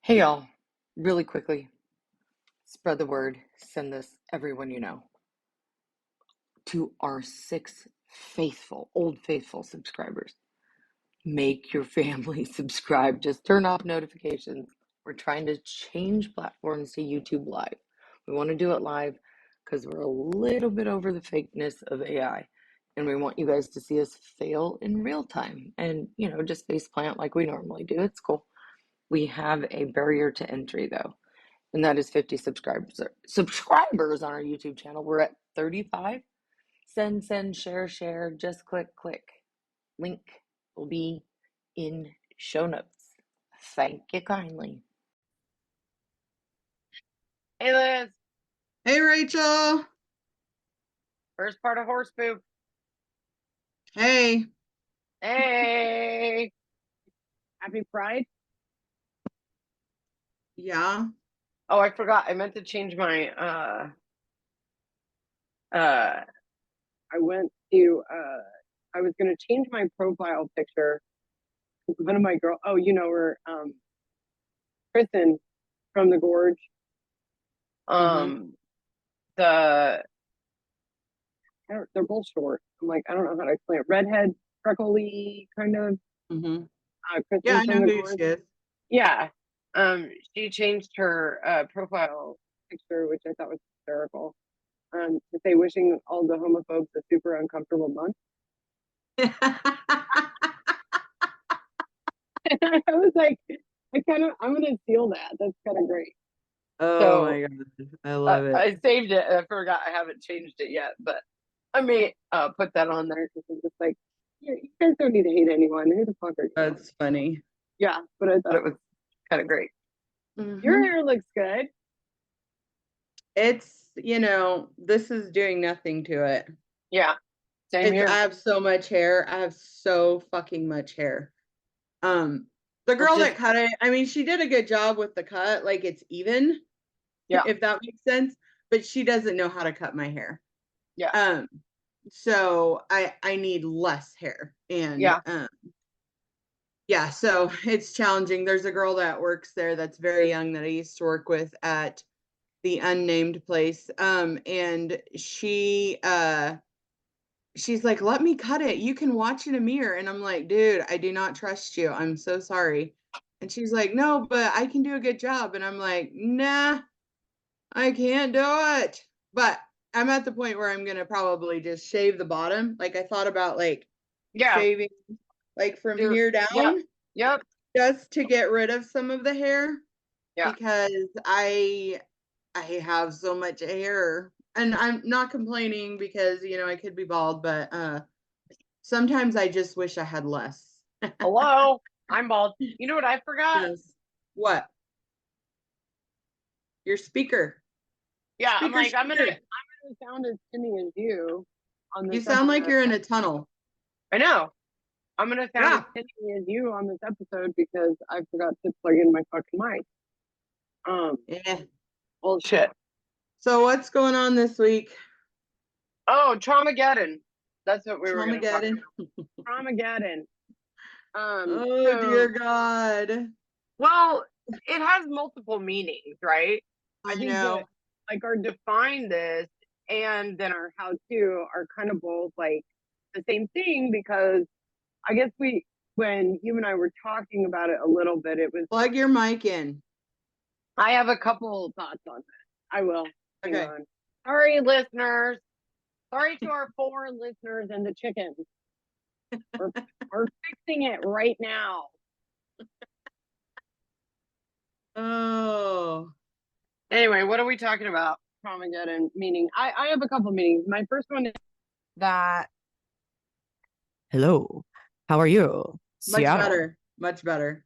Hey y'all, really quickly, spread the word, send this everyone you know. To our 6 faithful, old faithful subscribers. Make your family subscribe. Just turn off notifications. We're trying to change platforms to YouTube Live. We want to do it live because we're a little bit over the fakeness of AI. And we want you guys to see us fail in real time and, just face plant like we normally do. It's cool. We have a barrier to entry though, and that is 50 subscribers on our YouTube channel. We're at 35. Send, share, just click. Link will be in show notes. Thank you kindly. Hey Liz, Hey, Rachel. first part of horse poop. Hey. Hey, happy Pride. Yeah. Oh, I forgot. I meant to change my I went to I was gonna change my profile picture. One of my her, Kristen from the Gorge. The they're both short. I'm like, I don't know how to explain it. Redhead, freckly kind of. Kristen Yeah, I know from the who she Gorge. is. Yeah. She changed her profile picture, which I thought was hysterical. To say wishing all the homophobes a super uncomfortable month. I was like, I'm gonna steal that. That's kind of great. Oh my God. I love it. I saved it. I forgot I haven't changed it yet, but I may put that on there because I'm just like, yeah, you guys don't need to hate anyone. Who the fuck are you? That's funny. Yeah, but I thought it was kind of great. Your hair looks good. It's, this is doing nothing to it. Yeah, same here. I have so much hair. I have so fucking much hair. The girl that cut it, I mean, she did a good job with the cut. Like, it's even. Yeah. If that makes sense. But she doesn't know how to cut my hair. Yeah. So I need less hair. And yeah, so it's challenging. There's a girl that works there that's very young that I used to work with at the unnamed place. And she's like, let me cut it. You can watch in a mirror. And I'm like, dude, I do not trust you. I'm so sorry. And she's like, no, but I can do a good job. And I'm like, nah, I can't do it. But I'm at the point where I'm going to probably just shave the bottom. Like I thought about shaving from here down. Yep. Just to get rid of some of the hair. Yeah. Because I have so much hair. And I'm not complaining because, I could be bald, but sometimes I just wish I had less. Hello, I'm bald. You know what I forgot? Yes. What? Your speaker. Yeah, speaker, I'm gonna sound as skinny as you on this. You sound like you're in a tunnel. I know. I'm gonna sound as skinny as you on this episode because I forgot to plug in my fucking mic. Yeah. Bullshit. So what's going on this week? Oh, Traumageddon. That's what we were gonna talk Traumageddon. about. Traumageddon. Oh dear God. Well, it has multiple meanings, right? I think know. that our define this and then our how to are kind of both like the same thing because I guess when you and I were talking about it a little bit, it was Plug your mic in. I have a couple thoughts on that. I will. Hang Okay. on. Sorry, listeners. Sorry to our foreign listeners and the chickens. We're fixing it right now. Oh. Anyway, what are we talking about? Traumageddon meaning. I have a couple meanings. My first one is that. Hello, how are you? Much better. Much better.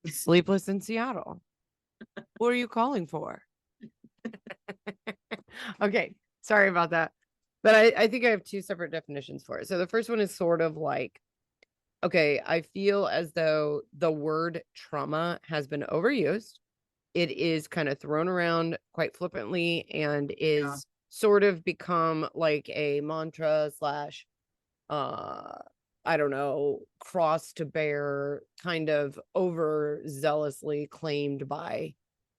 Sleepless in Seattle. What are you calling for? Okay, sorry about that. But I think I have two separate definitions for it. So the first one is sort of like, okay, I feel as though the word trauma has been overused. It is kind of thrown around quite flippantly and is sort of become like a mantra slash I don't know, cross to bear, kind of overzealously claimed by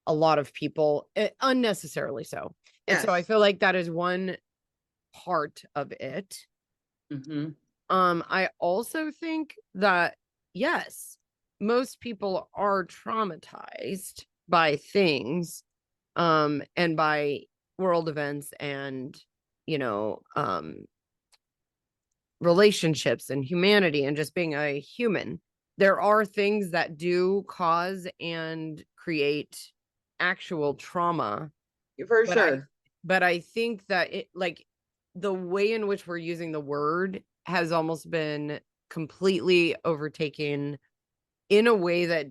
a lot of people, unnecessarily so. And so I Yes. feel like that is one part of it. Mm-hmm. I also think that, yes, most people are traumatized by things, and by world events and, you know, relationships and humanity and just being a human. There are things that do cause and create actual trauma, For but I sure. but I think that it, like, the way in which we're using the word has almost been completely overtaken in a way that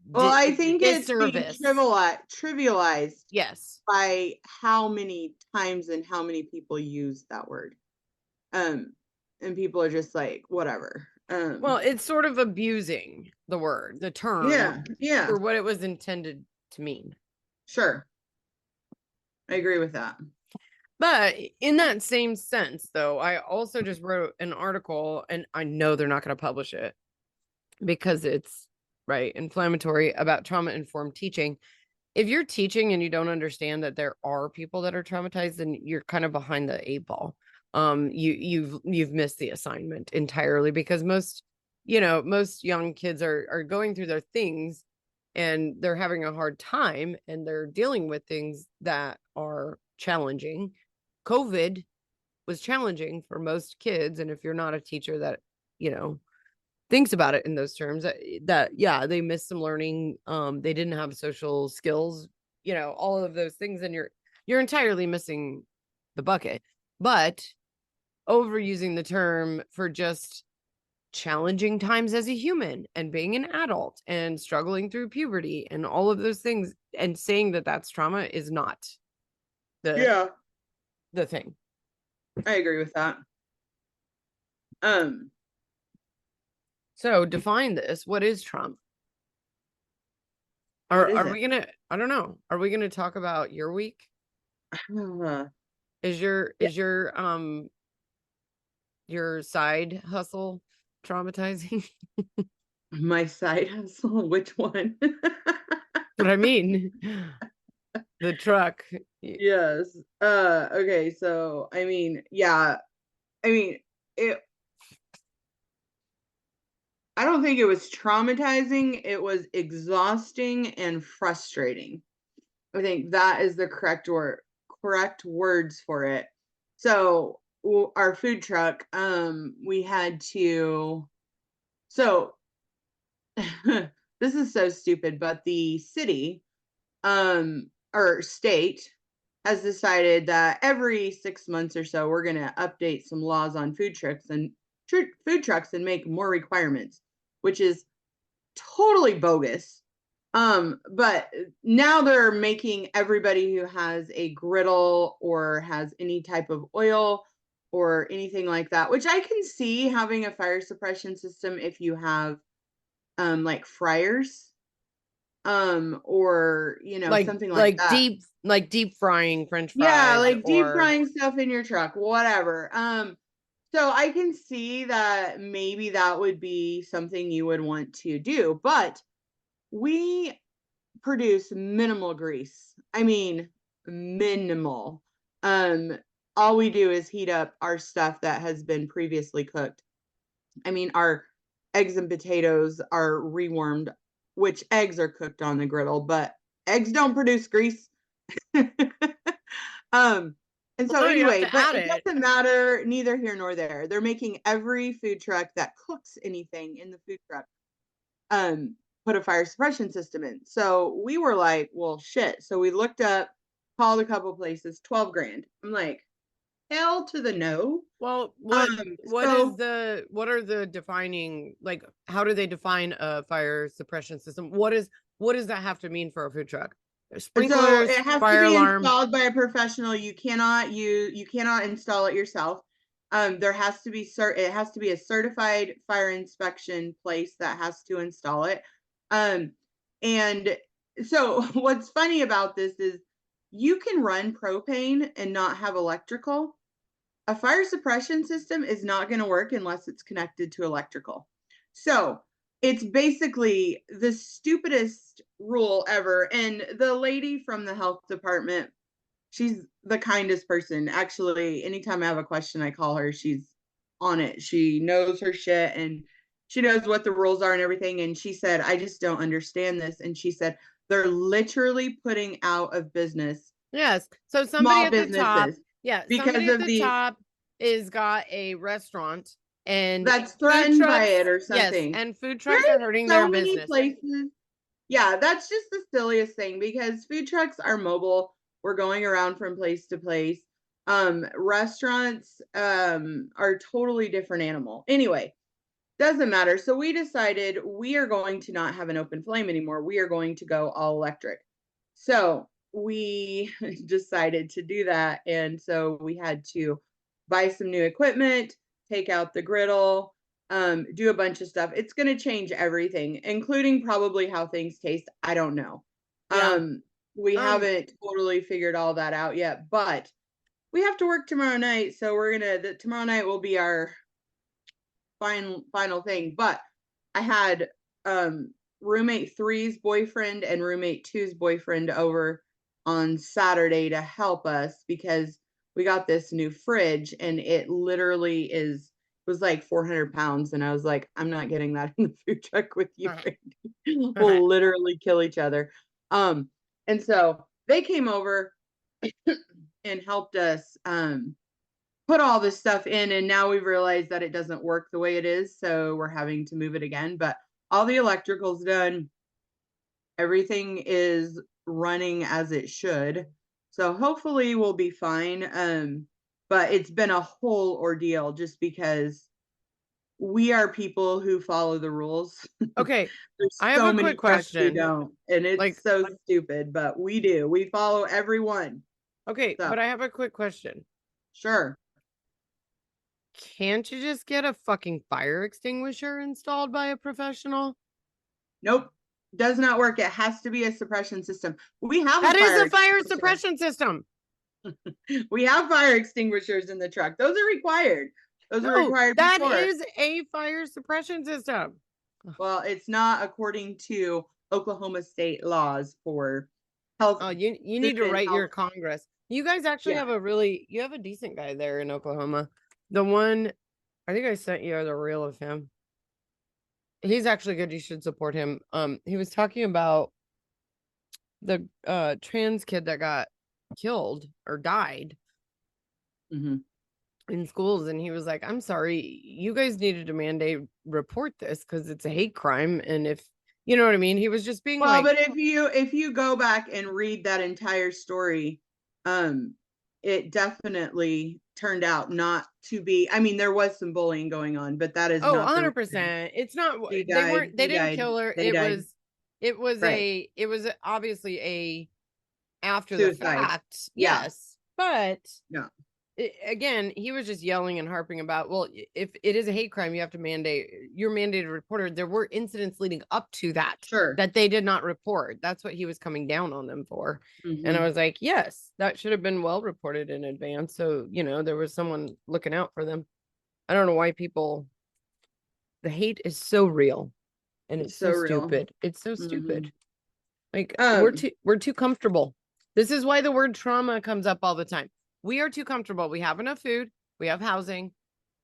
Well, I think it's being disservice. trivialized Yes. by how many times and how many people use that word. And people are just like, whatever. Well, it's sort of abusing the word, the term, yeah, for what it was intended to mean. sure. I agree with that. But in that same sense, though, I also just wrote an article, and I know they're not going to publish it because it's right inflammatory, about trauma-informed teaching. If you're teaching and you don't understand that there are people that are traumatized, then you're kind of behind the eight ball. You've missed the assignment entirely, because most young kids are going through their things and they're having a hard time and they're dealing with things that are challenging. COVID was challenging for most kids, and if you're not a teacher that thinks about it in those terms, that yeah, they missed some learning, they didn't have social skills, all of those things, and you're entirely missing the bucket. But overusing the term for just challenging times as a human and being an adult and struggling through puberty and all of those things, and saying that that's trauma, is not the thing. I agree with that. So define this. What is trauma? What is Are it? we gonna, I don't know, are we gonna talk about your week? Is your side hustle traumatizing? My side hustle? Which one? What I mean, the truck. Yes. Okay, so I mean, yeah. I mean, it I don't think it was traumatizing, it was exhausting and frustrating. I think that is the correct words for it. So, our food truck, we had to so this is so stupid, but the city or state has decided that every 6 months or so we're going to update some laws on food trucks and make more requirements, which is totally bogus. But now they're making everybody who has a griddle or has any type of oil or anything like that, which I can see having a fire suppression system if you have like fryers, or something like that. Deep frying French Yeah, fries, like deep or frying stuff in your truck, whatever. So I can see that maybe that would be something you would want to do, but we produce minimal grease. I mean, minimal. All we do is heat up our stuff that has been previously cooked. I mean, our eggs and potatoes are rewarmed, which eggs are cooked on the griddle, but eggs don't produce grease. And so no, you have anyway, to but add it it. doesn't matter, neither here nor there. They're making every food truck that cooks anything in the food truck put a fire suppression system in. So we were like, well, shit. So we looked up, called a couple places, 12 grand. I'm like, hell to the no. Well, what are the defining, like, how do they define a fire suppression system? What does that have to mean for a food truck? So Sprinklers, it has to fire be alarm. installed by a professional. You cannot install it yourself. There has to be it has to be a certified fire inspection place that has to install it. And so what's funny about this is you can run propane and not have electrical. a fire suppression system is not going to work unless it's connected to electrical. So it's basically the stupidest rule ever. And the lady from the health department, she's the kindest person. Actually, anytime I have a question, I call her. She's on it. She knows her shit and she knows what the rules are and everything. And she said, I just don't understand this. And she said, they're literally putting out of business Yes. So somebody small at the top, businesses yeah, because somebody at of the these top is got a restaurant and that's food threatened by trucks, it or yes, something. and food There's trucks are hurting so their many business. places. Yeah, that's just the silliest thing because food trucks are mobile. We're going around from place to place. Restaurants are totally different animal. Anyway, doesn't matter. So we decided we are going to not have an open flame anymore. We are going to go all electric. So we decided to do that. And so we had to buy some new equipment, take out the griddle, do a bunch of stuff. It's going to change everything, including probably how things taste. I don't know. Yeah. We haven't totally figured all that out yet, but we have to work tomorrow night. So tomorrow night will be our final thing. But I had roommate 3's boyfriend and roommate 2's boyfriend over on Saturday to help us because we got this new fridge and it literally was like 400 pounds. And I was like, I'm not getting that in the food truck with you. We'll literally kill each other. And so they came over and helped us put all this stuff in, and now we've realized that it doesn't work the way it is, so we're having to move it again. But all the electrical's done. Everything is running as it should. So hopefully we'll be fine. But it's been a whole ordeal just because we are people who follow the rules. Okay. There's I have so a many quick question. who don't, and it's so stupid, but we do. We follow everyone. Okay, So, but I have a quick question. Sure. Can't you just get a fucking fire extinguisher installed by a professional? Nope. Does not work. It has to be a suppression system. We have that is a fire suppression system. We have fire extinguishers in the truck. Those are required. Those are required. That is a fire suppression system. Well, it's not according to Oklahoma state laws for health. Oh, you need to write your Congress. You guys actually have you have a decent guy there in Oklahoma. The one, I think I sent you the reel of him. He's actually good. You should support him. He was talking about the trans kid that got killed or died in schools, and he was like, I'm sorry, you guys needed to mandate report this because it's a hate crime, and if you know what I mean. He was just being well, but if you go back and read that entire story, it definitely turned out not to be. I mean, there was some bullying going on, but that is not 100%. It's not. They didn't kill her. It was obviously a after suicide. The fact. Yeah. Yes, but yeah. Again, he was just yelling and harping about, well, if it is a hate crime, you have to you're mandated reporter. There were incidents leading up to that that they did not report. That's what he was coming down on them for. And I was like, yes, that should have been well reported in advance. So, there was someone looking out for them. I don't know why the hate is so real and it's so stupid. It's so stupid. Like we're too comfortable. This is why the word trauma comes up all the time. We are too comfortable. We have enough food. We have housing,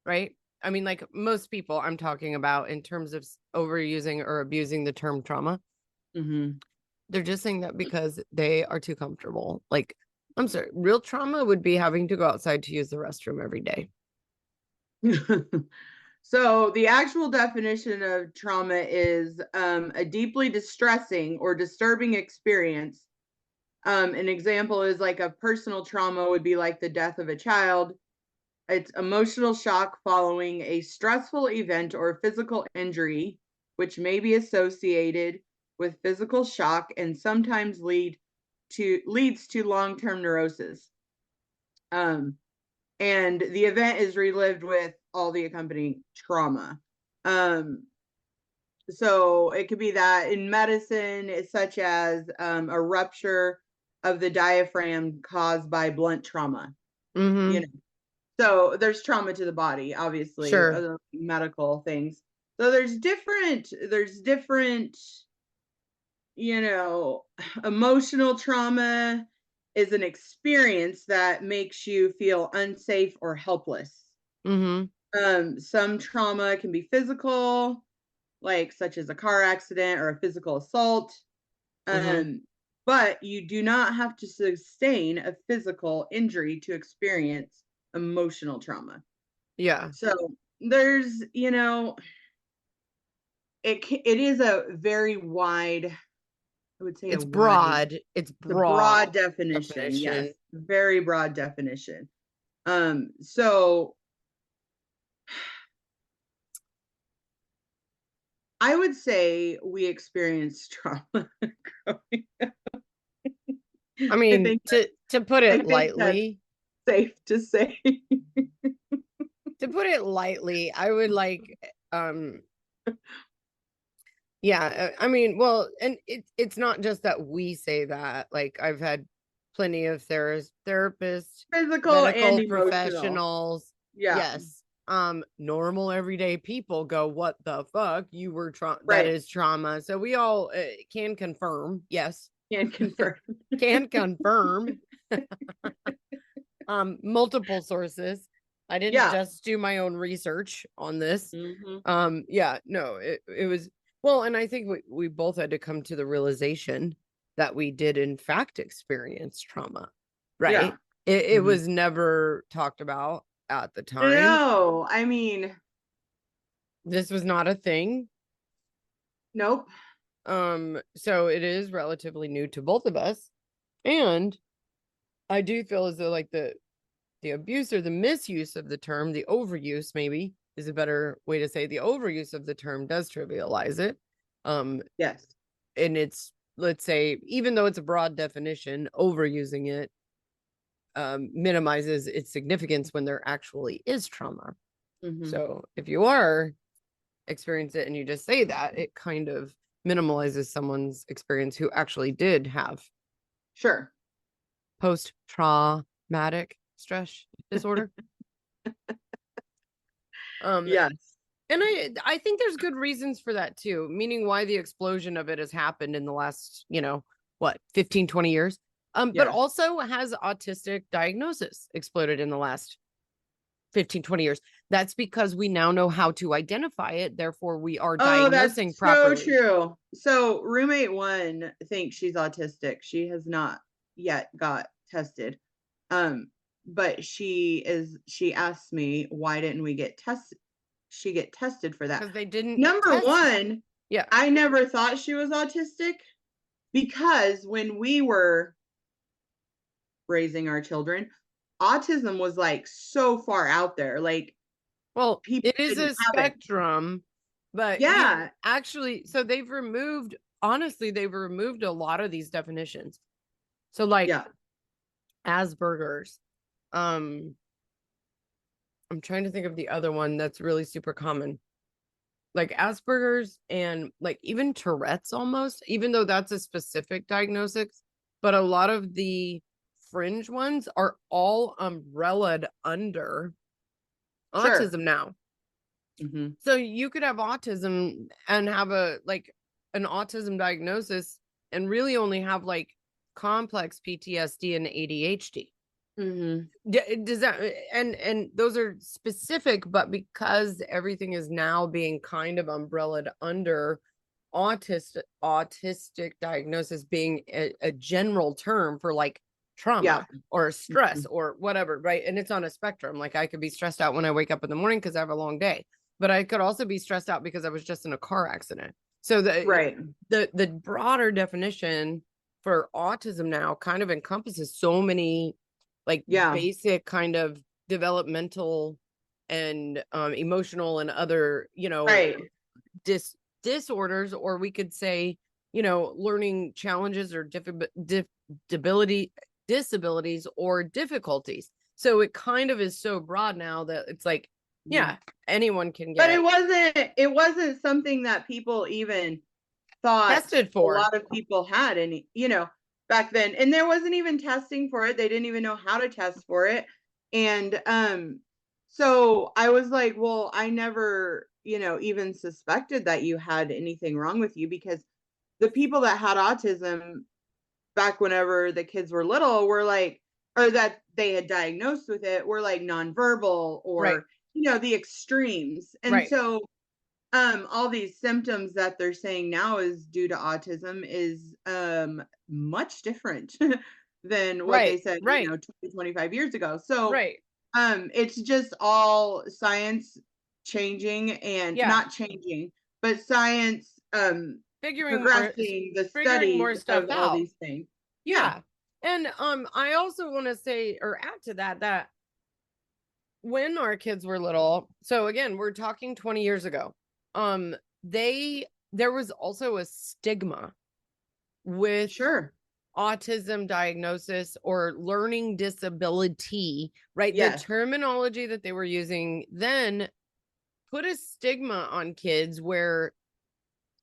right? I mean, like most people I'm talking about in terms of overusing or abusing the term trauma. They're just saying that because they are too comfortable. Like, I'm sorry, real trauma would be having to go outside to use the restroom every day. So the actual definition of trauma is a deeply distressing or disturbing experience. An example is like a personal trauma would be like the death of a child. It's emotional shock following a stressful event or physical injury, which may be associated with physical shock and sometimes leads to long-term neurosis. And the event is relived with all the accompanying trauma. So it could be that in medicine, such as a rupture of the diaphragm caused by blunt trauma. So there's trauma to the body, obviously, Sure. other medical things. So there's different, emotional trauma is an experience that makes you feel unsafe or helpless. Mm-hmm. Some trauma can be physical, like such as a car accident or a physical assault. Mm-hmm. But you do not have to sustain a physical injury to experience emotional trauma. Yeah. So there's, it is a very wide, I would say It's broad. It's the broad broad definition. Yes, definition. very broad definition. So I would say we experience trauma growing up. I mean, think to put I it think that's lightly, safe to say. I would like yeah, I mean, well, and it's not just that we say that. Like I've had plenty of therapists, Physical and medical emotional. professionals, Yeah. yes, normal everyday people go, what the fuck, you were that Right. is trauma. So we all can confirm, yes, Can confirm. can confirm. Multiple sources. I didn't just do my own research on this. Yeah, no, it was, well, and I think we both had to come to the realization that we did in fact experience trauma, right? Yeah. It was never talked about at the time. No, I mean, this was not a thing. Nope. So it is relatively new to both of us. And I do feel as though like the abuse or the misuse of the term, the overuse maybe is a better way to say, the overuse of the term does trivialize it. Yes. And it's, let's say, even though it's a broad definition, overusing it minimizes its significance when there actually is trauma. So if you are experience it and you just say that, it kind of minimalizes someone's experience who actually did have post-traumatic stress disorder. Yes. And I think there's good reasons for that too, meaning why the explosion of it has happened in the last, 15, 20 years. But also has autistic diagnosis exploded in the last 15, 20 years. That's because we now know how to identify it. Therefore, we are diagnosing properly. So true. So roommate 1 thinks she's autistic. She has not yet got tested. But she asked me, why didn't we get tested? She get tested for that. Because they didn't. Number one, yeah, I never thought she was autistic, because when we were raising our children, autism was like so far out there. Like, well, it is a spectrum, but yeah, actually, so they've removed a lot of these definitions. So like Asperger's, I'm trying to think of the other one that's really super common. Like Asperger's and like even Tourette's almost, even though that's a specific diagnosis, but a lot of the fringe ones are all umbrellaed under autism now. So you could have autism and have an autism diagnosis and really only have like complex PTSD and ADHD. Does that, and those are specific, but because everything is now being kind of umbrellaed under autistic diagnosis being a general term for like trauma or stress or whatever, right? And it's on a spectrum. Like I could be stressed out when I wake up in the morning because I have a long day, but I could also be stressed out because I was just in a car accident. So the broader definition for autism now kind of encompasses so many basic kind of developmental and emotional and other, disorders, or we could say, learning challenges or disabilities or difficulties. So it kind of is so broad now that it's like, anyone can get it. But it wasn't something that people even thought tested for. A lot of people had any, back then. And there wasn't even testing for it. They didn't even know how to test for it. And so I was like, well, I never, even suspected that you had anything wrong with you, because the people that had autism back whenever the kids were little were like, or that they had diagnosed with it, were like nonverbal, Right. or, the extremes. And Right. so all these symptoms that they're saying now is due to autism is much different than what they Right. said, Right. 20, 25 years ago. So Right. it's just all science changing, and Yeah. not changing, but science Figuring progressing the more studies stuff of all out. these things. Yeah. And I also want to say or add to that when our kids were little, so again, we're talking 20 years ago. There was also a stigma with Sure. autism diagnosis or learning disability, right? The Yes. terminology that they were using then put a stigma on kids where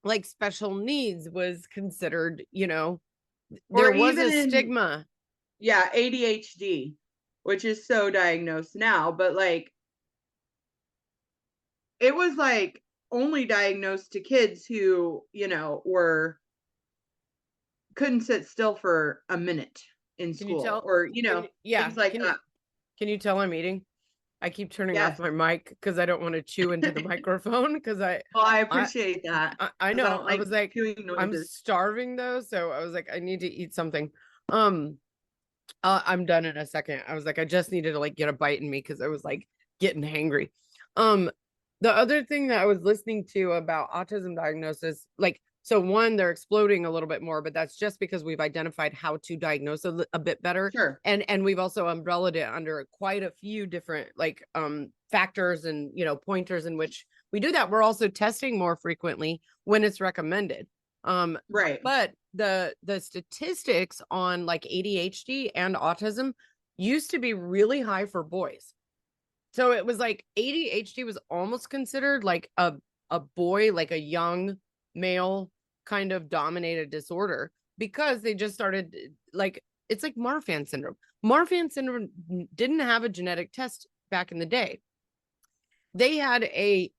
like special needs was considered, there Or was a even, stigma. yeah, ADHD, which is so diagnosed now, but like it was like only diagnosed to kids who, were couldn't sit still for a minute in Can you school, tell? or, Yeah. things like that. Can you tell I'm eating? I keep turning off Yes. my mic because I don't want to chew into the microphone because Well, I I appreciate that, I because I know. don't I like was like, chewing I'm noises. starving though, so I was like, I need to eat something. Um, I'm done in a second. I was like, I just needed to like get a bite in me because I was like getting hangry. Um, the other thing that I was listening to about autism diagnosis, like, so one, they're exploding a little bit more, but that's just because we've identified how to diagnose a bit better. Sure. And we've also umbrellaed it under quite a few different like factors and pointers in which we do that. We're also testing more frequently when it's recommended. Right. But the statistics on like ADHD and autism used to be really high for boys. So it was like ADHD was almost considered like a boy, like a young male kind of dominated disorder, because they just started like, it's like Marfan syndrome. Marfan syndrome didn't have a genetic test back in the day. They had a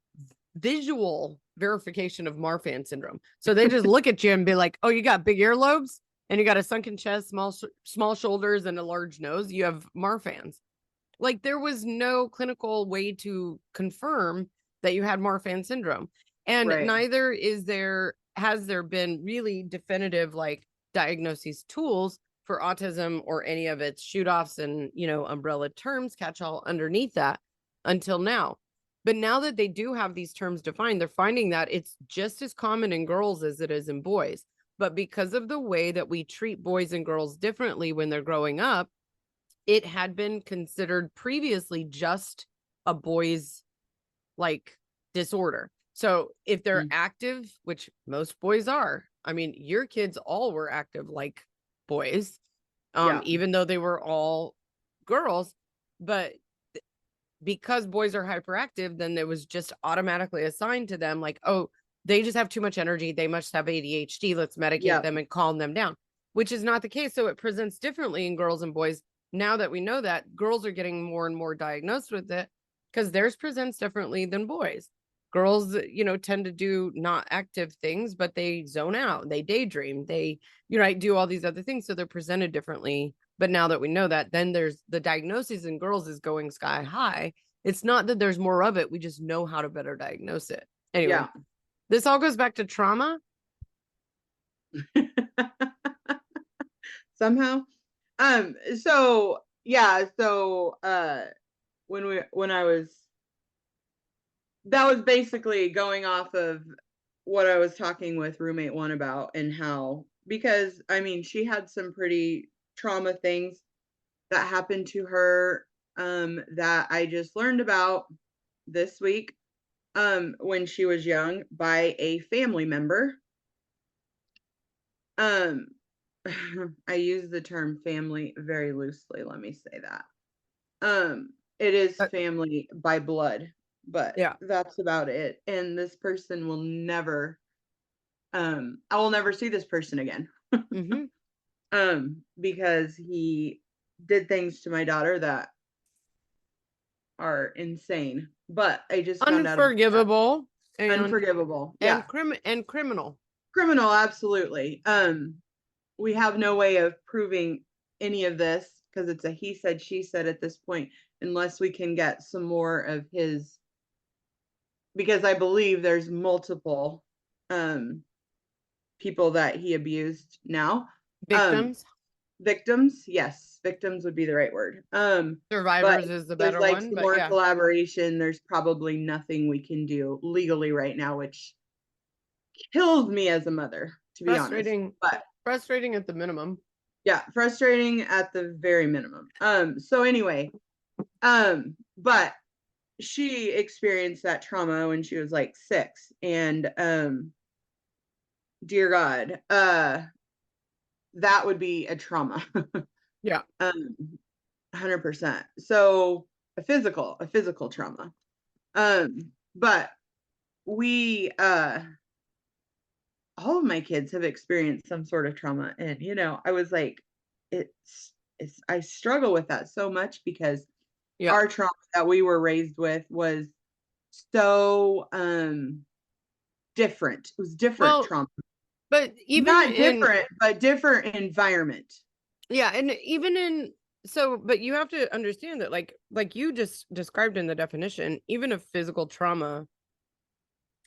visual verification of Marfan syndrome. So they just look at you and be like, "Oh, you got big earlobes and you got a sunken chest, small shoulders, and a large nose. You have Marfan's." Like there was no clinical way to confirm that you had Marfan syndrome, and Right. neither has there been really definitive like diagnoses tools for autism or any of its shoot offs and umbrella terms catch all underneath that until now. But now that they do have these terms defined, they're finding that it's just as common in girls as it is in boys. But because of the way that we treat boys and girls differently when they're growing up, it had been considered previously just a boy's like disorder. So if they're active, which most boys are, I mean, your kids all were active like boys, even though they were all girls. But because boys are hyperactive, then it was just automatically assigned to them like, oh, they just have too much energy. They must have ADHD. Let's medicate them and calm them down, which is not the case. So it presents differently in girls and boys. Now that we know that, girls are getting more and more diagnosed with it because theirs presents differently than boys. Girls, tend to do not active things, but they zone out, they daydream, they, do all these other things. So they're presented differently. But now that we know that, then there's the diagnoses in girls is going sky high. It's not that there's more of it. We just know how to better diagnose it. Anyway, this all goes back to trauma. Somehow. So yeah, so that was basically going off of what I was talking with roommate one about, and how, because I mean, she had some pretty trauma things that happened to her that I just learned about this week when she was young by a family member. I use the term family very loosely, let me say that. It is family by blood, but that's about it. And this person will never I will never see this person again. Because he did things to my daughter that are insane. But I just found out about that. Unforgivable and Unforgivable. Yeah. and criminal. Criminal, absolutely. We have no way of proving any of this because it's a he said, she said at this point, unless we can get some more of his, because I believe there's multiple people that he abused now. Victims. Victims, yes, victims would be the right word. Survivors is the better like one, some but more yeah. collaboration. There's probably nothing we can do legally right now, which kills me as a mother, to be honest. But frustrating at the minimum. Yeah, frustrating at the very minimum. So anyway, but she experienced that trauma when she was like 6, and dear God, that would be a trauma. Yeah. 100%. So a physical trauma. But we all of my kids have experienced some sort of trauma, and I was like, it's I struggle with that so much because our trauma that we were raised with was so different. It was different trauma. But even not different, but different environment. Yeah, and even in but you have to understand that like you just described in the definition, even a physical trauma,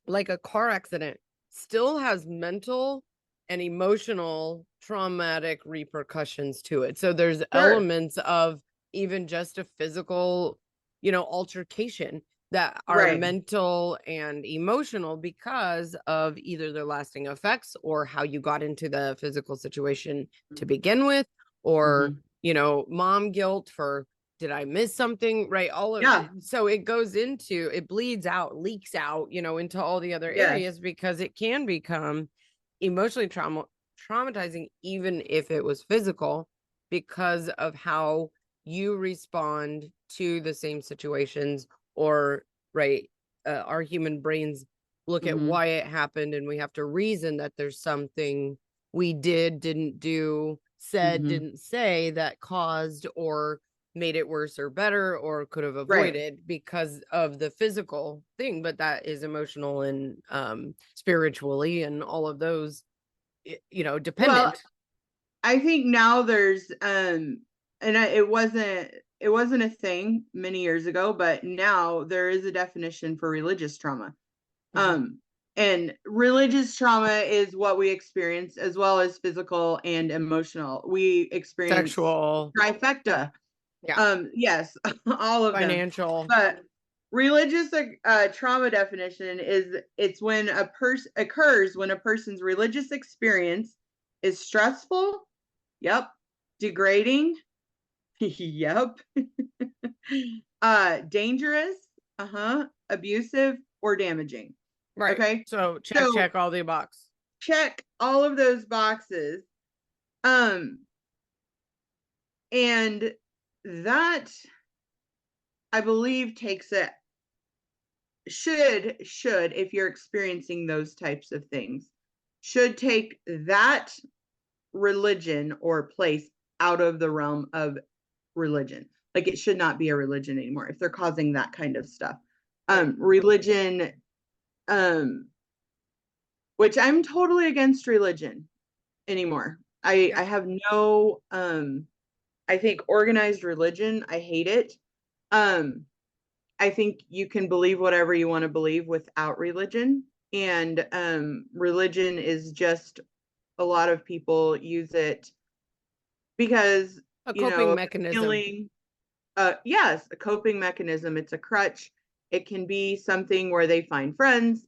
like a car accident, still has mental and emotional traumatic repercussions to it. So there's elements of even just a physical, altercation that are mental and emotional because of either the lasting effects or how you got into the physical situation to begin with, or mom guilt for, did I miss something? Right. All of it. So it goes into, it bleeds out, leaks out, into all the other areas, because it can become emotionally traumatizing, even if it was physical, because of how you respond to the same situations, or our human brains look at why it happened, and we have to reason that there's something we didn't do, said, didn't say, that caused or made it worse or better, or could have avoided because of the physical thing. But that is emotional and spiritually and all of those, dependent. Well, I think now there's it wasn't a thing many years ago, but now there is a definition for religious trauma. And religious trauma is what we experience, as well as physical and emotional. We experience sexual trifecta. Yes, all of financial. them. But religious trauma definition is, it's when occurs when a person's religious experience is stressful, degrading, dangerous, abusive, or damaging. Right. Okay. So check all the boxes. Check all of those boxes. And that, I believe, takes it, should, if you're experiencing those types of things, should take that religion or place out of the realm of religion. Like, it should not be a religion anymore if they're causing that kind of stuff. Religion, which I'm totally against religion anymore. I have no, I think organized religion, I hate it. I think you can believe whatever you want to believe without religion. And religion is just, a lot of people use it because a coping mechanism. Yes, a coping mechanism. It's a crutch. It can be something where they find friends.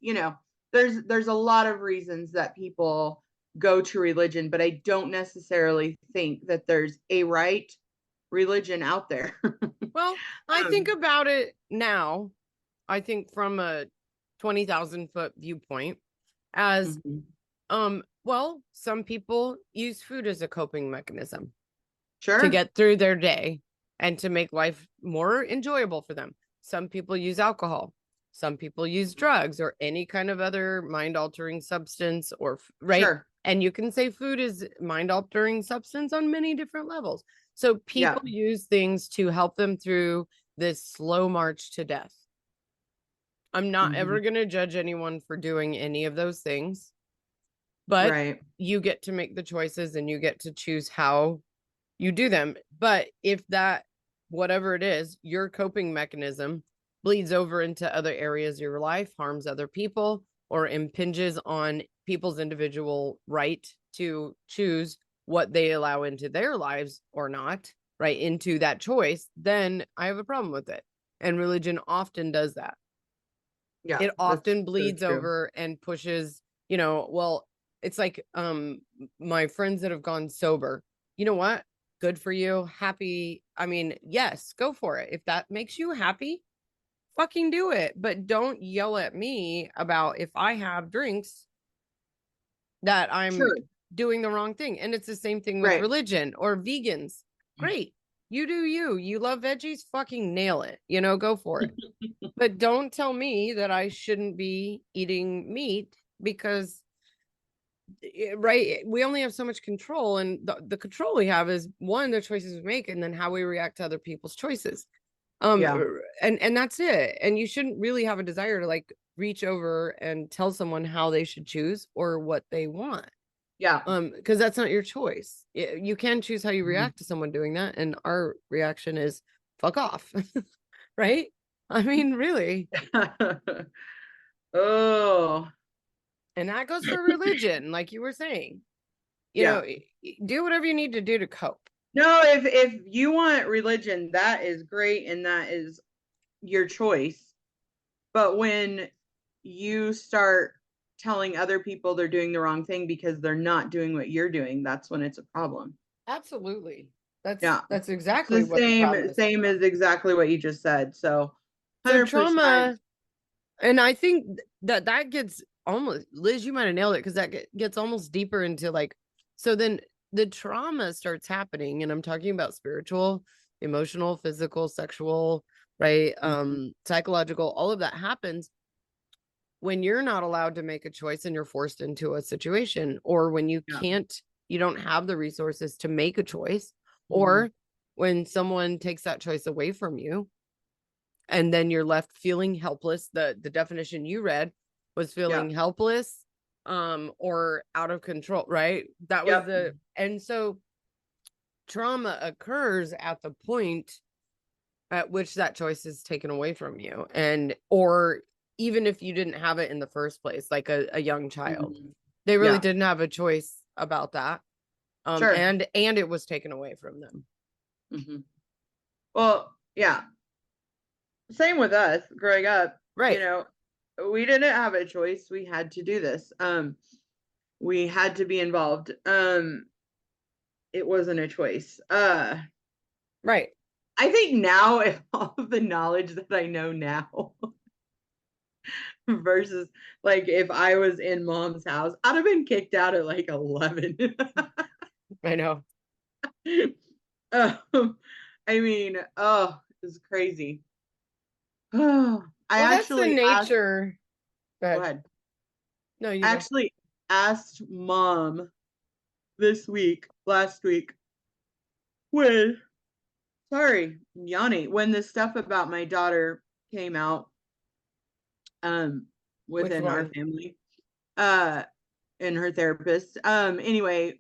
There's a lot of reasons that people go to religion, but I don't necessarily think that there's a right religion out there. Well, I think about it now, I think from a 20,000 foot viewpoint, as well, some people use food as a coping mechanism to get through their day and to make life more enjoyable for them. Some people use alcohol. Some people use drugs or any kind of other mind-altering substance, or and you can say food is mind-altering substance on many different levels. So people use things to help them through this slow march to death. I'm not ever going to judge anyone for doing any of those things, but Right. you get to make the choices and you get to choose how you do them. But if that, whatever it is, your coping mechanism bleeds over into other areas of your life, harms other people, or impinges on people's individual right to choose what they allow into their lives or not, right, into that choice, then I have a problem with it. And religion often does that. Yeah. It often so bleeds true. over and pushes, well, it's like my friends that have gone sober. You know what? Good for you. Happy. I mean, yes, go for it. If that makes you happy, fucking do it. But don't yell at me about if I have drinks that I'm Sure. doing the wrong thing. And it's the same thing with Right. religion or vegans. Great. You do you. You love veggies, fucking nail it. Go for it. But don't tell me that I shouldn't be eating meat because, right, we only have so much control. And the control we have is, one, the choices we make, and then how we react to other people's choices. Yeah. And that's it. And you shouldn't really have a desire to like reach over and tell someone how they should choose or what they want. Yeah. Because that's not your choice. You can choose how you react to someone doing that, and our reaction is fuck off. Right? I mean, really. Oh. And that goes for religion, like you were saying. Do whatever you need to do to cope. No, if you want religion, that is great and that is your choice. But when you start telling other people they're doing the wrong thing because they're not doing what you're doing, that's when it's a problem. Absolutely. That's Yeah. exactly The what the problem is. same as exactly what you just said. So 100%. So trauma, and I think that gets almost, Liz, you might have nailed it, because that gets almost deeper into like, so then the trauma starts happening, and I'm talking about spiritual, emotional, physical, sexual, right? Psychological, all of that happens when you're not allowed to make a choice and you're forced into a situation, or when you can't, you don't have the resources to make a choice, or when someone takes that choice away from you, and then you're left feeling helpless. The definition you read was feeling helpless, or out of control, right? That was and so trauma occurs at the point at which that choice is taken away from you, and or even if you didn't have it in the first place, like a young child, they really didn't have a choice about that. And it was taken away from them. Well, yeah. Same with us growing up, right? We didn't have a choice. We had to do this. We had to be involved. It wasn't a choice. Right. I think now, if all of the knowledge that I know now versus like if I was in mom's house, I'd have been kicked out at like 11. I know. I mean, it's crazy. I actually that's the nature. Go ahead. No, you actually asked mom last week, when this stuff about my daughter came out within our family, and her therapist. Anyway,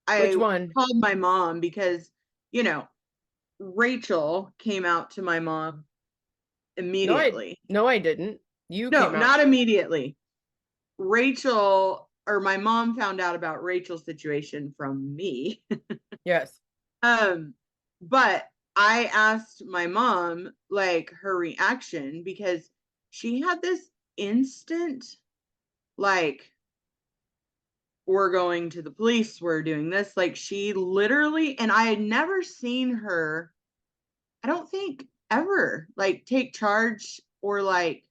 I called my mom because, Rachel came out to my mom immediately. No, I didn't. You No, came out. not immediately. Rachel, or my mom, found out about Rachel's situation from me. Yes. But I asked my mom like her reaction, because she had this instant like, we're going to the police, we're doing this. Like, she literally, and I had never seen her, I don't think ever, like take charge or like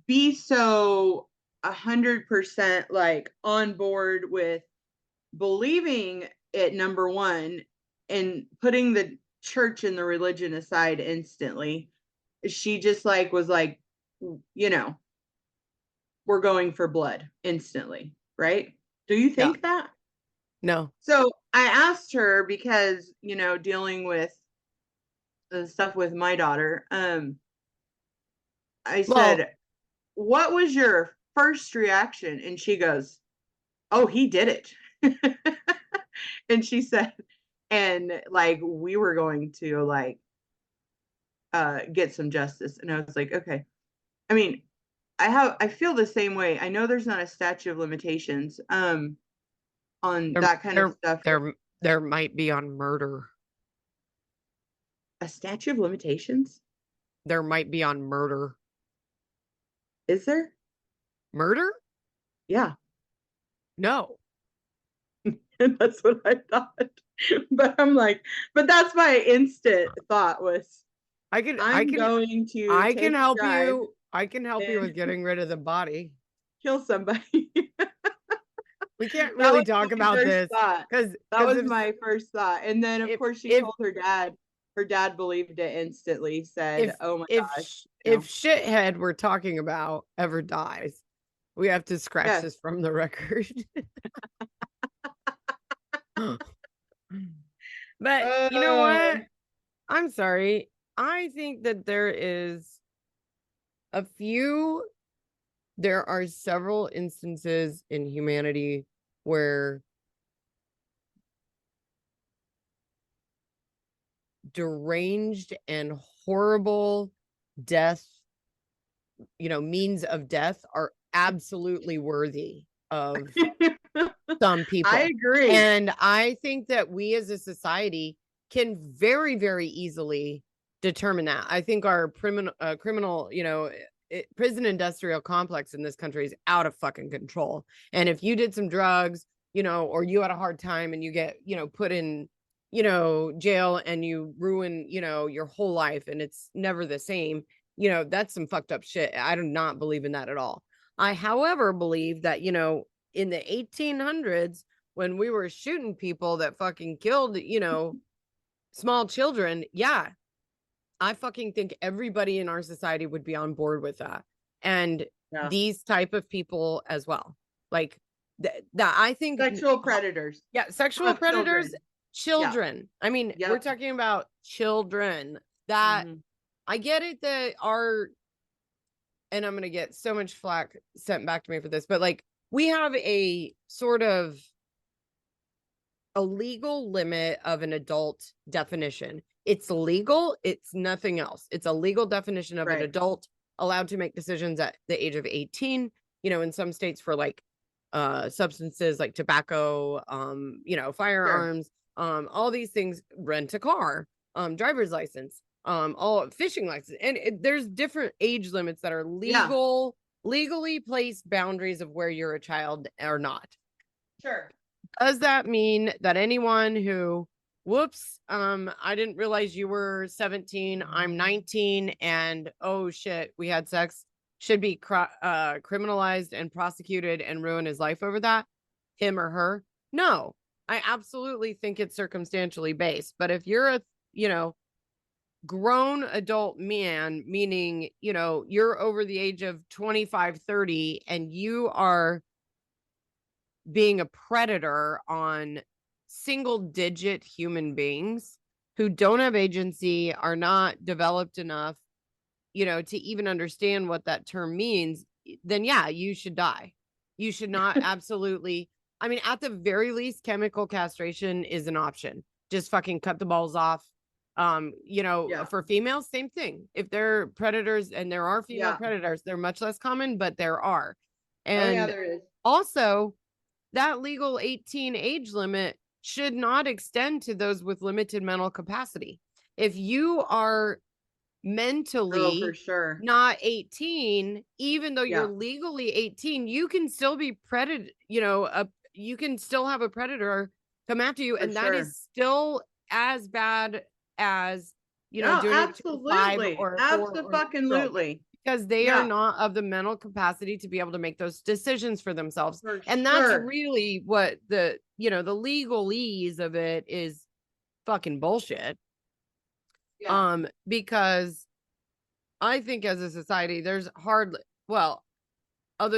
be so 100% like on board with believing it, number one, and putting the church and the religion aside instantly. She just like was like, we're going for blood instantly, right? Do you think that? No. So I asked her because, dealing with the stuff with my daughter, I Well, said, what was your first reaction? And she goes, oh, he did it. And she said, and like, we were going to like, get some justice. And I was like, okay. I mean, I feel the same way. I know there's not a statute of limitations, on there, that kind of there, stuff. there might be on murder. A statute of limitations? There might be on murder. Is there? Murder? Yeah. No. And that's what I thought. But I'm like, but that's my instant thought was, I can going to I take can a help drive you. I can help you with and getting rid of the body. kill somebody. We can't That really was talk my about first this thought. because That was my first thought. And then of course she if told her dad. Her dad believed it instantly, said, oh my gosh. if shithead we're talking about ever dies, we have to scratch Yes. this from the record. But you know what? I'm sorry. I think that there are several instances in humanity where deranged and horrible death, means of death are absolutely worthy of some people. I agree. And I think that we as a society can very, very easily determine that. I think our criminal, prison industrial complex in this country is out of fucking control. And if you did some drugs, or you had a hard time and you get, put in, jail and you ruin, your whole life and it's never the same, that's some fucked up shit. I do not believe in that at all. I, however, believe that, in the 1800s, when we were shooting people that fucking killed, small children, yeah, I fucking think everybody in our society would be on board with that. And these type of people as well. Like that I think sexual predators. Yeah, sexual predators, children. Yeah. I mean, we're talking about children that I get it that and I'm going to get so much flack sent back to me for this, but like we have a sort of a legal limit of an adult definition. It's legal. It's nothing else. It's a legal definition of an adult allowed to make decisions at the age of 18, in some states for like substances like tobacco, firearms, all these things, rent a car, driver's license, all fishing license. And there's different age limits that are legally placed boundaries of where you're a child or not. Sure. Does that mean that anyone who, whoops, I didn't realize you were 17, I'm 19, and oh shit, we had sex, should be criminalized and prosecuted and ruin his life over that, him or her? No, I absolutely think it's circumstantially based. But if you're a, grown adult man, meaning, you're over the age of 25, 30, and you are being a predator on single digit human beings who don't have agency, are not developed enough, to even understand what that term means, then yeah, you should die. You should not absolutely. I mean, at the very least, chemical castration is an option. Just fucking cut the balls off. For females, same thing. If they're predators, and there are female predators, they're much less common, but there are. And there is. Also, that legal 18 age limit should not extend to those with limited mental capacity. If you are mentally for sure not 18, even though you're legally 18, you can still be predator, you can still have a predator come after you, and that is still as bad as doing absolutely. It to 5 or 4 Absolutely. Because they are not of the mental capacity to be able to make those decisions for themselves. That's really what the the legalese of it is, fucking bullshit. Because I think as a society, there's other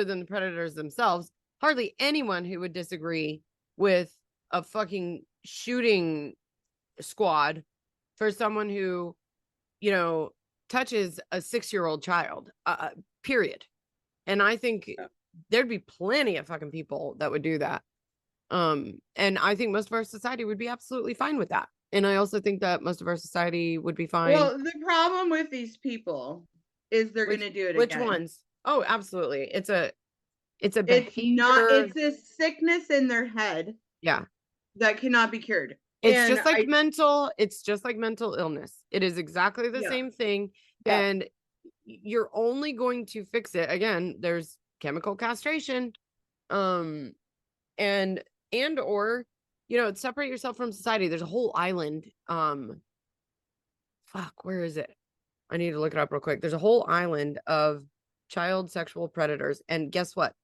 than the predators themselves, hardly anyone who would disagree with a fucking shooting squad for someone who, you know, touches a 6-year-old child, period. And I think there'd be plenty of fucking people that would do that. And I think most of our society would be absolutely fine with that. And I also think that most of our society would be fine. Well, the problem with these people is they're going to do it Which again. ones? Oh, absolutely. It's a behavior. It's a sickness in their head. Yeah. That cannot be cured. It's just like mental illness. It is exactly the same thing. Yeah. And you're only going to fix it. Again, there's chemical castration. And or, you know, separate yourself from society. There's a whole island. Where is it? I need to look it up real quick. There's a whole island of child sexual predators. And guess what?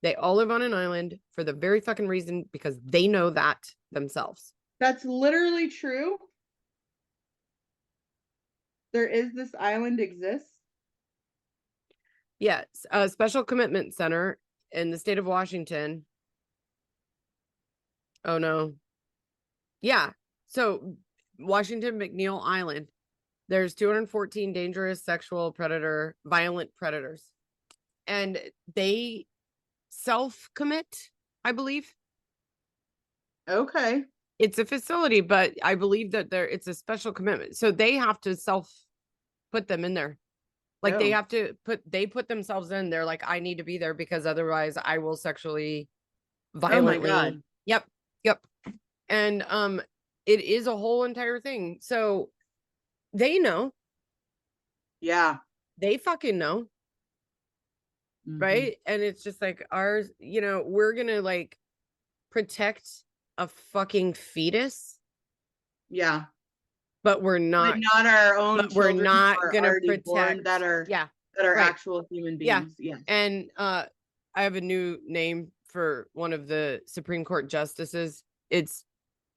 They all live on an island for the very fucking reason because they know that themselves. That's literally true. There is this island exists. Yes, a special commitment center in the state of Washington. Oh no. Yeah. So Washington McNeil Island. There's 214 dangerous violent predators. And they self-commit, I believe. Okay. It's a facility, but I believe that it's a special commitment. So they have to put them in there. Like they have to put themselves in. They're like, I need to be there because otherwise I will sexually violently. Oh my God. Yep. And it is a whole entire thing. So they know. Yeah. They fucking know. Mm-hmm. Right? And it's just like ours, you know, we're gonna like protect a fucking fetus. Yeah. But we're not. But not our own. But we're not gonna protect that are actual human beings. Yeah. And I have a new name for one of the Supreme Court justices. It's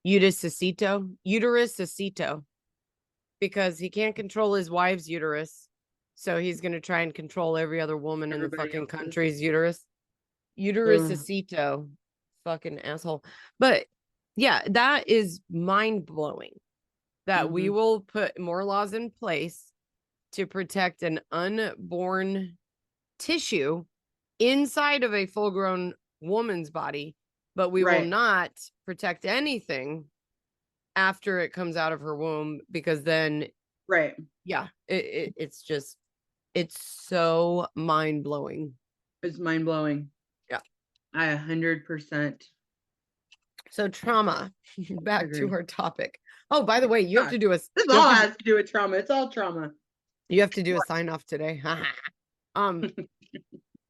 uterus acito, because he can't control his wife's uterus, so he's gonna try and control every other woman in the fucking country's uterus. Uterus acito, fucking asshole. But yeah, that is mind blowing. That we will put more laws in place to protect an unborn tissue inside of a full-grown woman's body, but we will not protect anything after it comes out of her womb, because then it's so mind-blowing. It's mind-blowing. Yeah. I 100%. So trauma. Back to our topic. Oh, by the way, you have to do this all has to do with trauma. It's all trauma. You have to do a sign off today.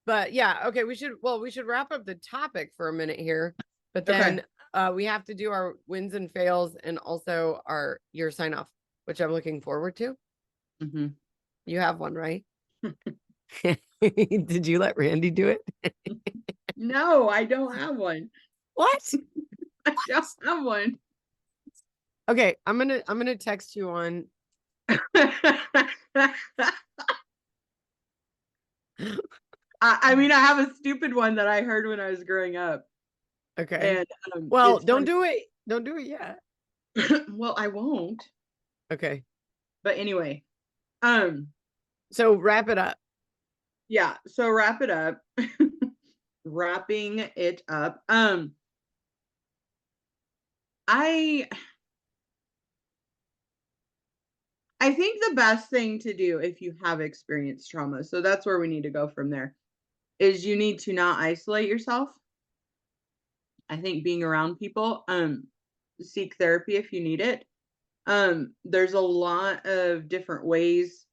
But yeah, okay, we should wrap up the topic for a minute here, but then we have to do our wins and fails and also your sign off, which I'm looking forward to. Mm-hmm. You have one, right? Did you let Randy do it? No, I don't have one. What? I don't have one. Okay, I'm gonna text you on. I mean, I have a stupid one that I heard when I was growing up. Okay. And well, don't do it. Don't do it yet. Well, I won't. Okay. But anyway, so wrap it up. Yeah. So wrap it up. Wrapping it up. I think the best thing to do if you have experienced trauma, so that's where we need to go from there, is you need to not isolate yourself. I think being around people, seek therapy if you need it. There's a lot of different ways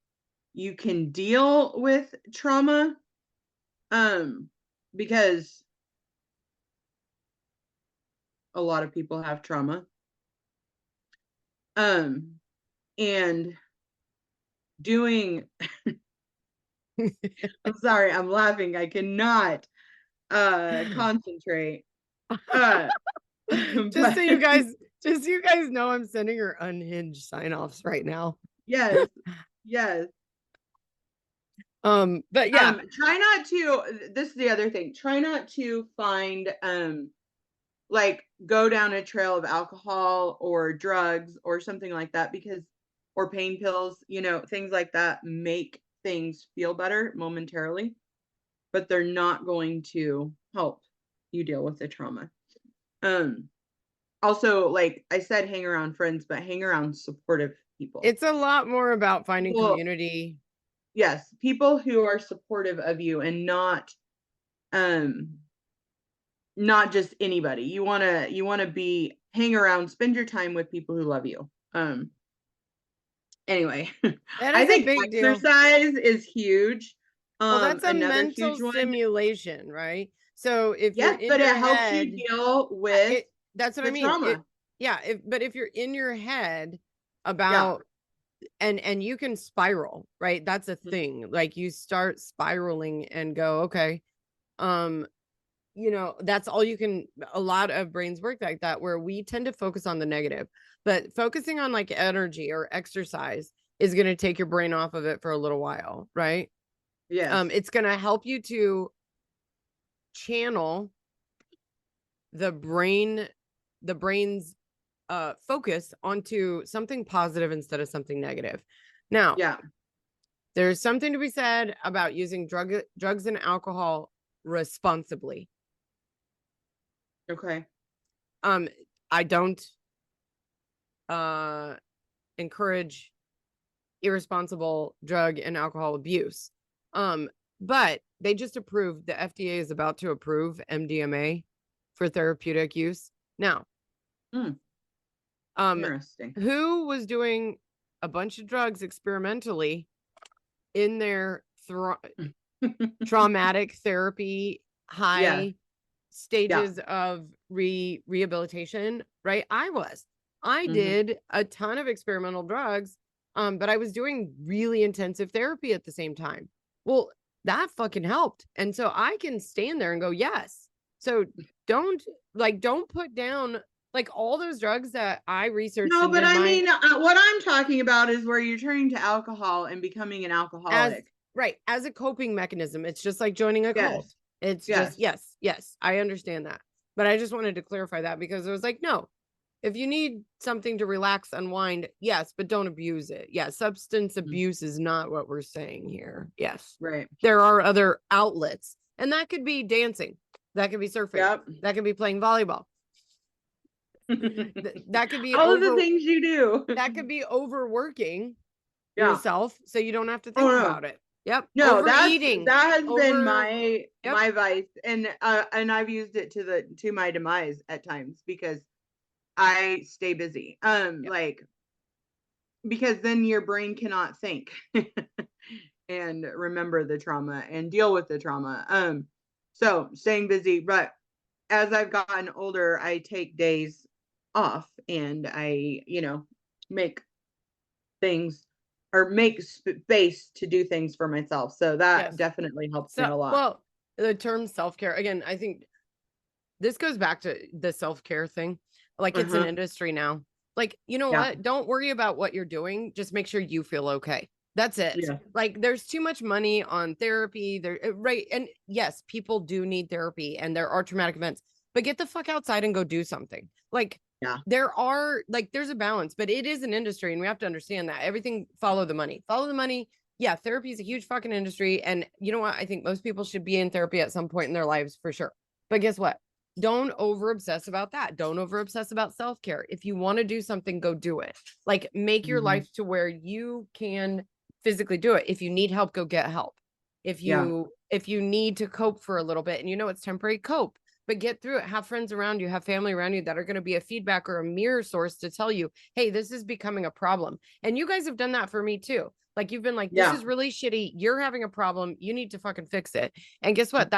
you can deal with trauma, because a lot of people have trauma. And doing, I'm sorry, I'm laughing. I cannot concentrate. Just so you guys know, I'm sending her unhinged sign-offs right now. Yes. But yeah, try not to, this is the other thing, try not to find like go down a trail of alcohol or drugs or something like that, because, or pain pills, you know, things like that make things feel better momentarily, but they're not going to help you deal with the trauma. Also, like I said, hang around friends, but hang around supportive people. It's a lot more about finding People, community. yes, people who are supportive of you and not just anybody. You want to be hang around, spend your time with people who love you. Anyway, That I is a think big deal. exercise is huge. Well, that's a Another mental huge one. stimulation, right? So if you're Yes, in but your it helps head, you deal with that's what I the mean. trauma. But if you're in your head about and you can spiral, right? That's a thing. Like you start spiraling and go, okay, you know, that's all you can. A lot of brains work like that, where we tend to focus on the negative, but focusing on like energy or exercise is going to take your brain off of it for a little while, right? Yes. It's going to help you to channel the brain's focus onto something positive instead of something negative. Now, there's something to be said about using drugs and alcohol responsibly. Okay. I don't encourage irresponsible drug and alcohol abuse. But they just approved, the FDA is about to approve MDMA for therapeutic use. Now, interesting. Who was doing a bunch of drugs experimentally in their traumatic therapy high stages of rehabilitation, right? I did a ton of experimental drugs, but I was doing really intensive therapy at the same time. Well, that fucking helped. And so I can stand there and go, yes. So don't put down like all those drugs that I researched. No, but I mean, what I'm talking about is where you're turning to alcohol and becoming an alcoholic. As a coping mechanism. It's just like joining a cult. It's just, yes, I understand that. But I just wanted to clarify that, because it was like, no, if you need something to relax, unwind, yes, but don't abuse it. Yeah, substance abuse is not what we're saying here. Yes. Right. There are other outlets, and that could be dancing. That could be surfing. That could be playing volleyball. That could be all of the things you do. That could be overworking yourself so you don't have to think about it. Yep. No, overeating. That has been my vice, and I've used it to my demise at times, because I stay busy. Like, because then your brain cannot think and remember the trauma and deal with the trauma. So staying busy, but as I've gotten older, I take days off and I, make things or make space to do things for myself. So that definitely helps me a lot. Well, the term self-care, again, I think this goes back to the self-care thing. Like it's an industry now. Like, you know what? Don't worry about what you're doing. Just make sure you feel okay. That's it. Yeah. Like there's too much money on therapy there, right? And yes, people do need therapy and there are traumatic events, but get the fuck outside and go do something. Like there's a balance, but it is an industry and we have to understand that everything follow the money. Yeah, therapy is a huge fucking industry. And you know what? I think most people should be in therapy at some point in their lives for sure. But guess what? Don't over obsess about that. Don't over obsess about self-care. If you want to do something, go do it. Like make your life to where you can physically do it. If you need help, go get help. If you need to cope for a little bit and it's temporary, cope, but get through it. Have friends around you, have family around you that are going to be a feedback or a mirror source to tell you, hey, this is becoming a problem. And you guys have done that for me too. Like you've been like, this is really shitty. You're having a problem. You need to fucking fix it. And guess what?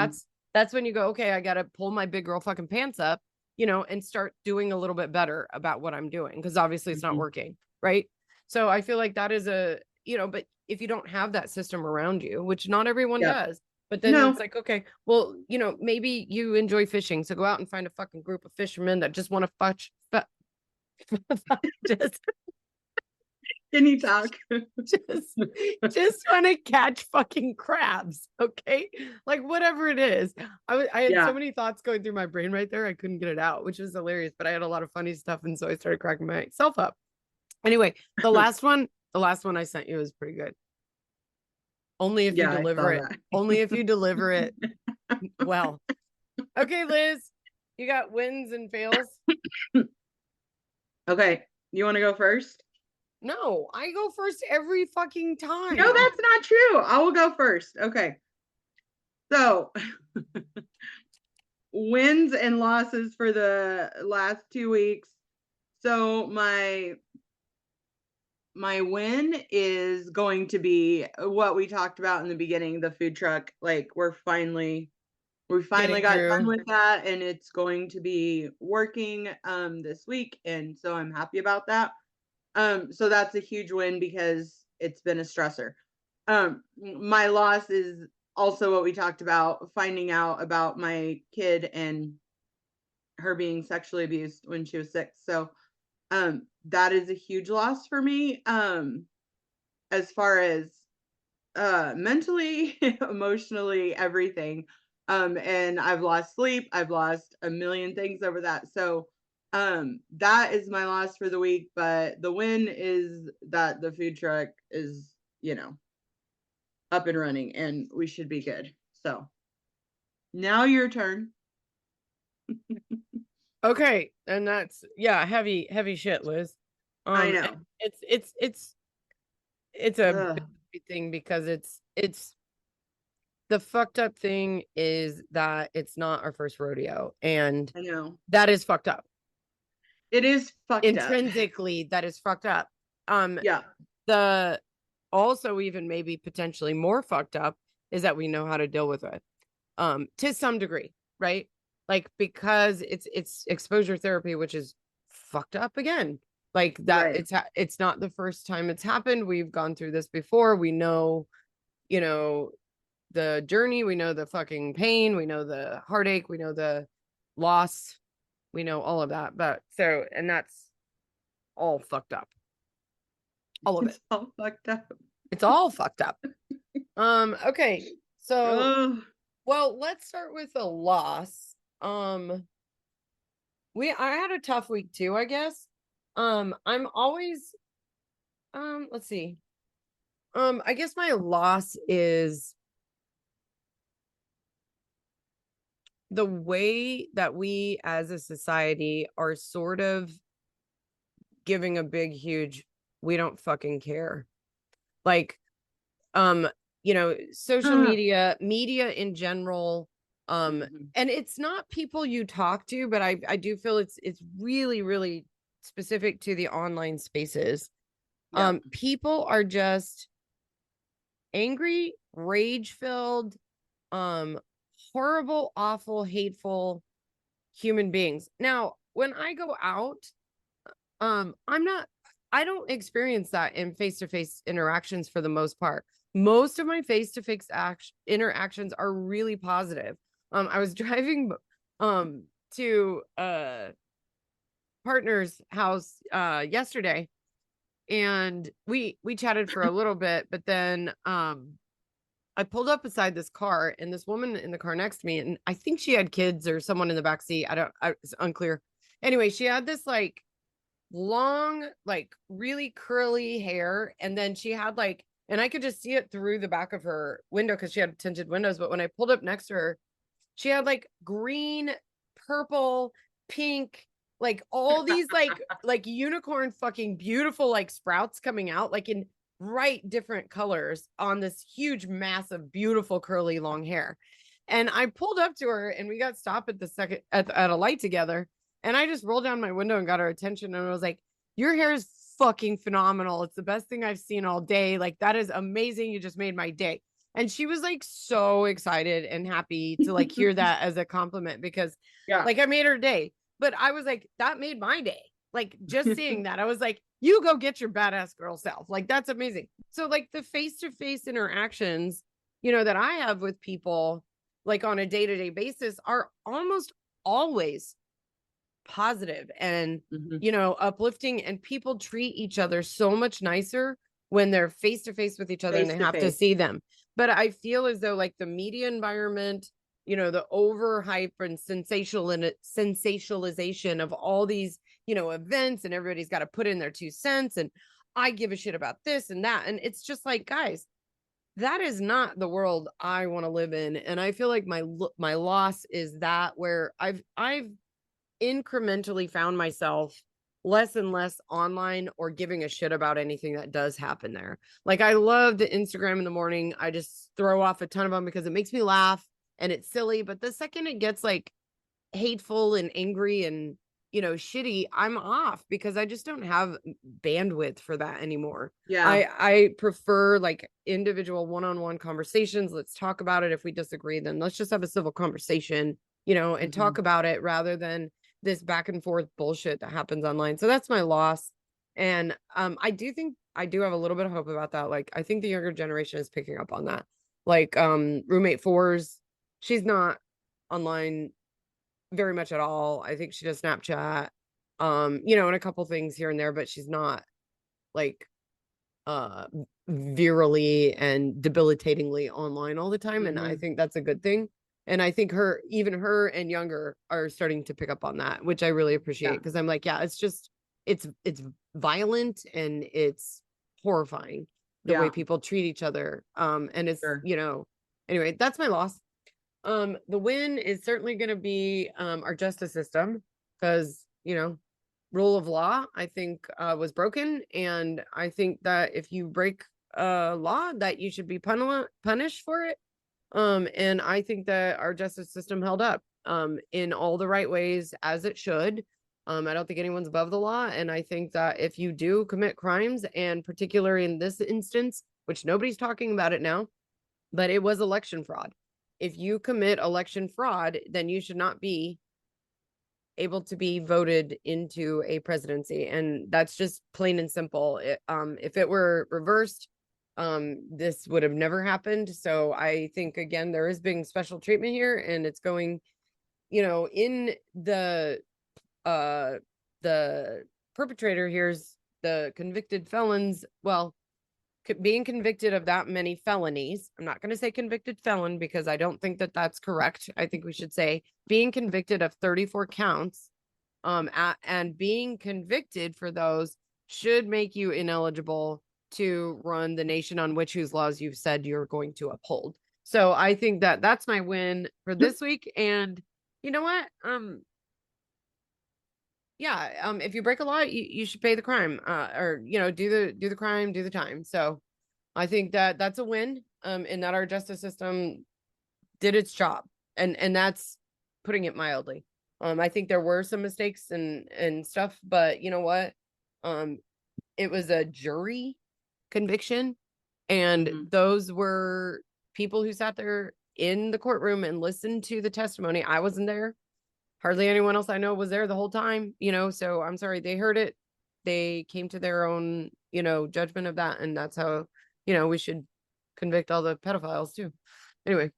That's when you go, okay, I got to pull my big girl fucking pants up, and start doing a little bit better about what I'm doing. Cause obviously it's not working. Right. So I feel like that is but if you don't have that system around you, which not everyone does, but then it's like, okay, well, maybe you enjoy fishing. So go out and find a fucking group of fishermen that just want to Can you talk? just want to catch fucking crabs. Okay. Like whatever it is. I had so many thoughts going through my brain right there. I couldn't get it out, which was hilarious, but I had a lot of funny stuff. And so I started cracking myself up. Anyway, the last one I sent you is pretty good. Only if you deliver it. Only if you deliver it well. Okay, Liz, you got wins and fails? Okay, you want to go first? No, I go first every fucking time. No, that's not true. I will go first. Okay. So, wins and losses for the last 2 weeks. So, my win is going to be what we talked about in the beginning, the food truck. Like we finally got done with that, and it's going to be working this week, and so I'm happy about that. So that's a huge win because it's been a stressor. My loss is also what we talked about, finding out about my kid and her being sexually abused when she was 6. So that is a huge loss for me, as far as mentally, emotionally, everything. And I've lost sleep. I've lost a million things over that. So that is my loss for the week. But the win is that the food truck is, up and running, and we should be good. So now your turn. Okay, and that's heavy shit, Liz. I know. It's a big thing because it's the fucked up thing is that it's not our first rodeo, and I know that is fucked up. It is fucked intrinsically up. That is fucked up. Yeah. The also even maybe potentially more fucked up is that we know how to deal with it to some degree, right? Like because it's exposure therapy, which is fucked up again. Like that, right. It's not the first time it's happened. We've gone through this before. We know, the journey. We know the fucking pain. We know the heartache. We know the loss. We know all of that. But so, and that's all fucked up. All of it. It's all fucked up. It's all fucked up. Okay. So, well, let's start with a loss. I had a tough week too, I guess. I'm always, let's see. I guess my loss is the way that we as a society are sort of giving a big, huge, we don't fucking care. Like, social media in general, and it's not people you talk to, but I do feel it's really, really specific to the online spaces. Yeah. People are just angry, rage-filled, horrible, awful, hateful human beings. Now, when I go out, I don't experience that in face-to-face interactions for the most part. Most of my face-to-face interactions are really positive. I was driving to a partner's house yesterday, and we chatted for a little bit, but then I pulled up beside this car, and this woman in the car next to me, and I think she had kids or someone in the back seat. It's unclear. Anyway, she had this like long, like really curly hair, and then she had like, and I could just see it through the back of her window because she had tinted windows. But when I pulled up next to her, she had like green, purple, pink, like all these like unicorn fucking beautiful like sprouts coming out like in bright different colors on this huge, massive, beautiful, curly, long hair. And I pulled up to her, and we got stopped at a light together. And I just rolled down my window and got her attention. And I was like, your hair is fucking phenomenal. It's the best thing I've seen all day. Like, that is amazing. You just made my day. And she was like so excited and happy to like hear that as a compliment because like I made her day. But I was like, that made my day. Like just seeing that, I was like, you go get your badass girl self. Like, that's amazing. So like the face-to-face interactions, that I have with people like on a day-to-day basis are almost always positive and, Mhm. you know, uplifting, and people treat each other so much nicer when they're face to face with each other and Face they to have to face. see them. But I feel as though like the media environment, you know, the overhype and sensationalization of all these, you know, events, and everybody's got to put in their 2 cents, and I give a shit about this and that. And it's just like, guys, that is not the world I want to live in. And I feel like my loss is that where I've incrementally found myself less and less online or giving a shit about anything that does happen there. Like, I love the Instagram in the morning. I just throw off a ton of them because it makes me laugh and it's silly. But the second it gets like hateful and angry and, you know, shitty, I'm off, because I just don't have bandwidth for that anymore. Yeah. I prefer like individual one-on-one conversations. Let's talk about it. If we disagree, then let's just have a civil conversation, you know, and talk Mhm. about it rather than this back and forth bullshit that happens online. So that's my loss. And I do think I do have a little bit of hope about that. Like, I think the younger generation is picking up on that. Like roommate fours, she's not online very much at all. I think she does Snapchat, you know, and a couple things here and there, but she's not like uh virally and debilitatingly online all the time. And I Mhm. think that's a good thing. And I think even her and younger are starting to pick up on that, which I really appreciate, Yeah. because I'm like, yeah, it's just it's violent and it's horrifying the way Yeah. people treat each other. And it's, Sure. you know, anyway, that's my loss. The win is certainly going to be our justice system, because, you know, rule of law, I think, was broken, and I think that if you break law, that you should be punished for it. And I think that our justice system held up in all the right ways, as it should. I don't think anyone's above the law, and I think that if you do commit crimes, and particularly in this instance, which nobody's talking about it now, but it was election fraud. If you commit election fraud, then you should not be able to be voted into a presidency. And that's just plain and simple. If it were reversed, this would have never happened. So I think, again, there is being special treatment here, and it's going, you know, in uh the perpetrator here's the convicted felons. Well, being convicted of that many felonies. I'm not going to say convicted felon, because I don't think that that's correct. I think we should say being convicted of 34 counts, and being convicted for those should make you ineligible to run the nation on whose laws you've said you're going to uphold. So I think that that's my win for this week. And you know what? Yeah, if you break a law, you should pay the crime, or, you know, do the crime, do the time. So I think that that's a win, in that our justice system did its job, and that's putting it mildly. I think there were some mistakes and stuff, but you know what? It was a jury conviction, and Mhm. those were people who sat there in the courtroom and listened to the testimony. I wasn't there. Hardly anyone else I know was there the whole time, you know, so I'm sorry, they heard it. They came to their own, you know, judgment of that, and that's how, you know, we should convict all the pedophiles too. Anyway,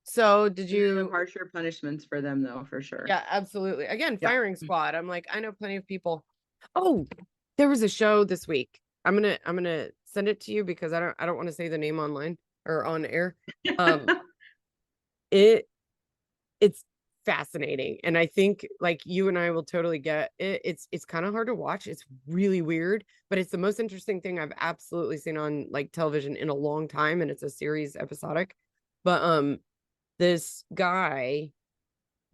so did We should have you harsher punishments for them, though, for sure. Yeah, absolutely. Again, Yeah. firing squad. I'm like, I know plenty of people. Oh, there was a show this week. I'm gonna send it to you, because I don't want to say the name online or on air. It it's fascinating, and I think like you and I will totally get it. It's kind of hard to watch. It's really weird, but it's the most interesting thing I've absolutely seen on like television in a long time, and it's a series, episodic. But this guy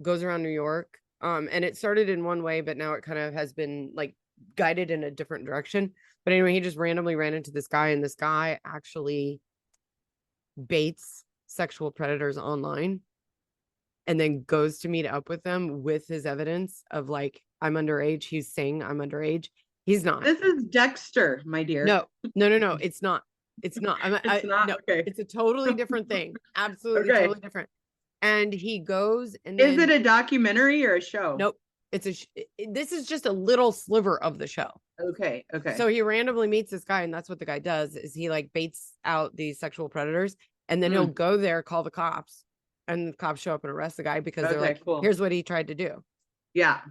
goes around New York, and it started in one way, but now it kind of has been like guided in a different direction. But anyway, he just randomly ran into this guy, and this guy actually baits sexual predators online, and then goes to meet up with them with his evidence of like, I'm underage. He's saying I'm underage. He's not. This is Dexter, my dear. No. It's not. It's not. It's not? No, Okay. it's a totally different thing. Absolutely, Okay. totally different. And he goes, and Is then it a documentary or a show? nope. This is just a little sliver of the show. Okay. Okay. So he randomly meets this guy, and that's what the guy does, is he like baits out these sexual predators, and then he'll go there, call the cops, and the cops show up and arrest the guy because they're Okay, like, cool. here's what he tried to do. Yeah.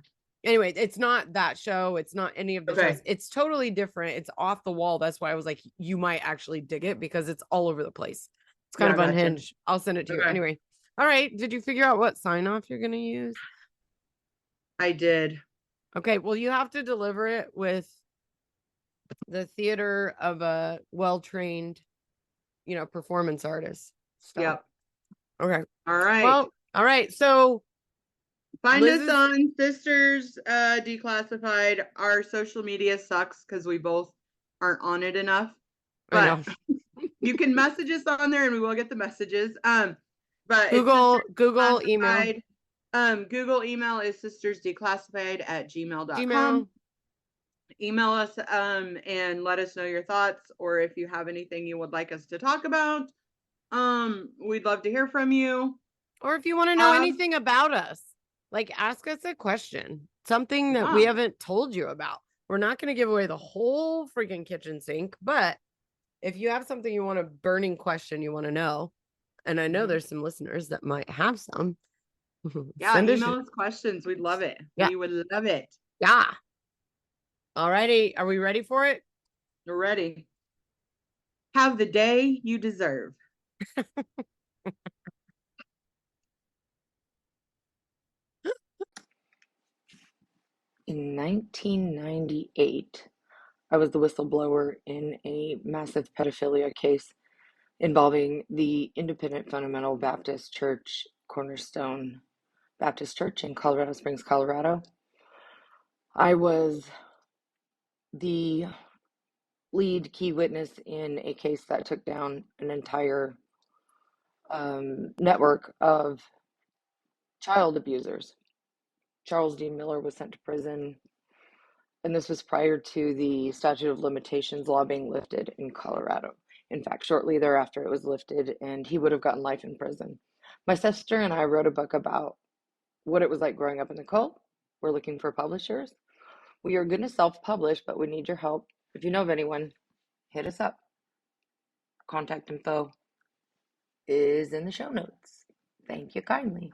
Anyway, it's not that show. It's not any of the Okay. shows. It's totally different. It's off the wall. That's why I was like, you might actually dig it because it's all over the place. It's kind Yeah, of gotcha. unhinged. I'll send it to you. Okay. Anyway. All right. Did you figure out what sign off you're going to use? I did. Okay. Well, you have to deliver it with the theater of a well-trained, performance artist. So, Yep. okay. All right. Well, all right. So find Liz us is- on Sisters Declassified. Our social media sucks because we both aren't on it enough. I know. But you can message us on there and we will get the messages. But Google it's email. Google email is sistersdeclassified@gmail.com. Gmail. Email us and let us know your thoughts, or if you have anything you would like us to talk about. We'd love to hear from you. Or if you want to know anything about us, like ask us a question, something that we haven't told you about. We're not going to give away the whole freaking kitchen sink, but if you have something you want, a burning question you want to know, and I know there's some listeners that might have some. Yeah, email us questions. We'd love it. Yeah. We would love it. Yeah. All righty. Are we ready for it? We're ready. Have the day you deserve. In 1998, I was the whistleblower in a massive pedophilia case involving the Independent Fundamental Baptist Church, Cornerstone Baptist Church in Colorado Springs, Colorado. I was the lead key witness in a case that took down an entire network of child abusers. Charles D. Miller was sent to prison, and this was prior to the statute of limitations law being lifted in Colorado. In fact, shortly thereafter, it was lifted, and he would have gotten life in prison. My sister and I wrote a book about what it was like growing up in the cult. We're looking for publishers. We are going to self-publish, but we need your help. If you know of anyone, hit us up. Contact info is in the show notes. Thank you kindly.